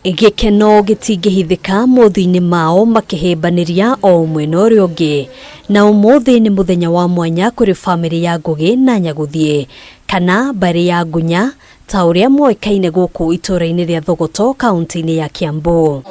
Gikeno gitingihithika mothiini mao makihembaniria o mwena uria ungi na umuthi ni muthenya wa mwanya kuri family ya Ngugi na Nyaguthii kana bari ya Ngunya ta uria MOIIKANE guku itura-ini ria Thogoto kaunti-ini ya Kiambu.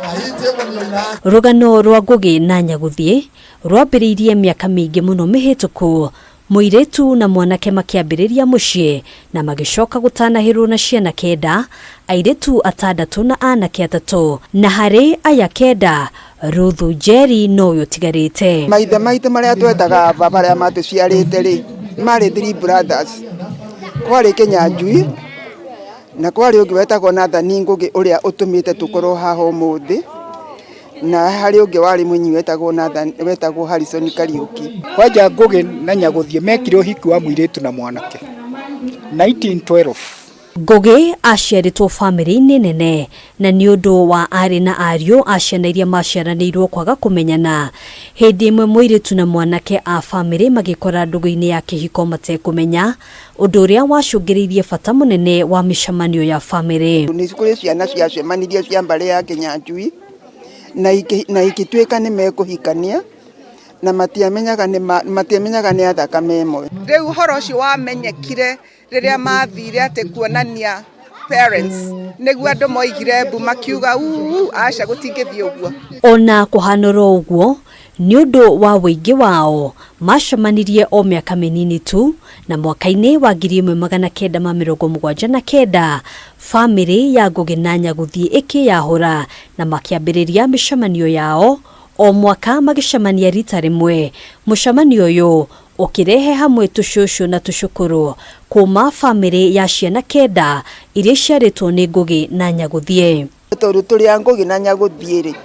Rugano rwa Ngugi na Nyaguthii rwambiriirie miaka mingi muno mihituku, muiretu na mwanake makiambiriria mucii na magicoka gutanahirwo na ciana kenda, airetu atandatu na anake atatu, na hari aya kenda Ruthu Njeri no yutigarite. Maithe maria twetaga baria matuciarite ri mari 3 brothers, kwari Kinyanjui na kwari ungi wetagwo Nathani Ngugi uria utumite tukorwo haha umuthi, na hari ungi wari munyi wetagwo Harrison Kariuki. Kwanja Ngugi na Nyaguthii mekire uhiki wa muiretu na mwanake 1912. Ngugi aciaritwo family-ini nene na ni undu wa ari na ario aciana iria maciaranirwo kwaga kumenyana. Hindi imwe muiretu na mwanake a family magikora ndugu-ini ya kihiko matekumenya, undu uria wacungiriirie bata munene wa micemanio ya family. Ni kuri ciana ciacemanirie cia mbari ya Kinyanjui na ikituika ni mekuhikania na matiamenyaga ni athakame imwe. Riu horo ucio wamenyekire riria mathire ate kuonania parents niguo andu moigire mbu makiuga aca gutingithie uguo. Ona kuhanoro uguo ni undu wa wingi wao macemanirie o miaka minini tu, na mwaka-ini wa 1979 family ya Ngugi na Nyaguthii ikiyahura na makiambiriria micemanio yao o mwaka magicemania rita rimwe. Mucemanio uyu ukirehe hamwe tushushu na tushukuru kuma family ya ciana kenda iria ciaritwo ni Ngugi na Nyaguthii. Turi a Ngugi na Nyaguthii ri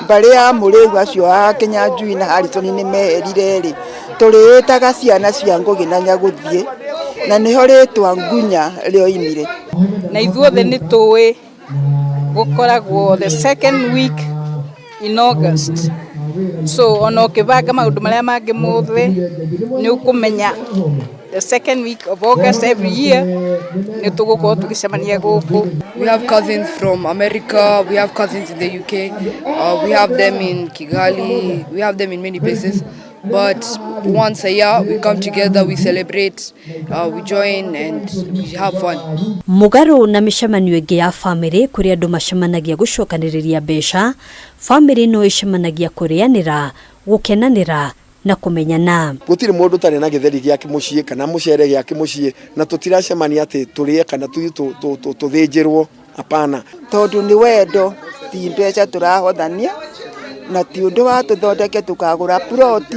bari ya muriu acio a Kinyanjui na Harrison ni meherire ri turiitaga ciana cia Ngugi na Nyaguthii na niho ritwa Ngunya rio imire. Na ithuothe ni tuwi gukoragwo the second week in August. So ono kibanga maundu maria mangi muthi ni ukumenya the second week of August every year ni tugukorwo tugicemania guku. We have cousins from America, we have cousins in the UK, we have them in Kigali, we have them in many places. But once a year we come together, we celebrate, we join and we have fun. Mugaru na micemanio ingi ya family kuri andu macemanagia gucokaniriria mbeca, family no icemanagia kurianira, gukenanira na kumenyana. Gutiri mundu tari na githeri giake mucii kana mucere giake mucii na tutiracemania ati turie kana tuthinjirwo, apana. Tondu ni wendo ti mbeca turahothania na ti undu wa tuthondeke tukagura ploti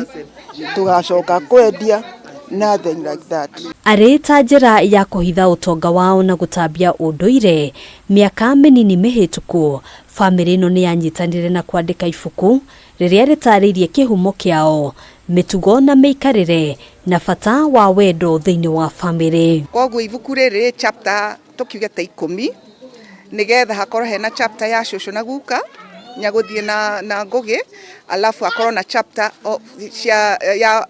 tugacoka kwendia, nothing like that. Areta njira ya kuhitha utonga wao na gutambia unduire miaka minini mihituku, family no ni yanyitanire na kwandika ibuku riria ritariirie kihumo kiao, mitugo na meikarire na bata wa wendo thiini wa family. Koguo ibuku riri chapter tukiuge ta 10 nigetha hakorwo hena chapter ya shosho na guka Nyaguthii na Ngugi, alafu akorwo na chapter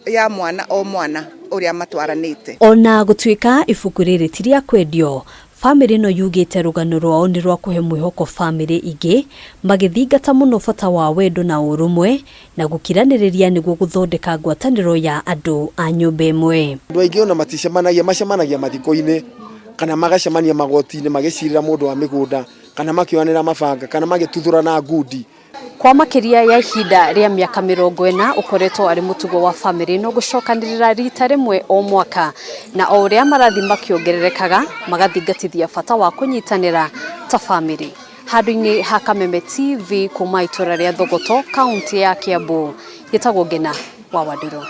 ya mwana o mwana uria matwaranite. Ona gutuika ibuku riri tiria kwendio, family no yugite rugano rwao ni rwa kuhe mwihoko family ingi magithingata muno bata wa wendo na urumwe na gukiraniriria niguo guthondeka ngwataniro ya andu a nyumba imwe. Andu aingi ona macemanagia mathiko-ini kana magacemania magoti-ini magicirira mundu wa migunda kana makionera mabanga kana magituthura na ngundi. Kwa makiria ya ihinda ria miaka 40 ukoretwo ari mutugo wa family no gucokanirira rita rimwe o mwaka, na o uria marathi makiongererekaga magathingatithia bata wa kunyitanira ta family. Handu-ini ha Kameme TV kuma itura ria Thogoto kaunti ya Kiambu, gitagwo Ngina wa Wadiro.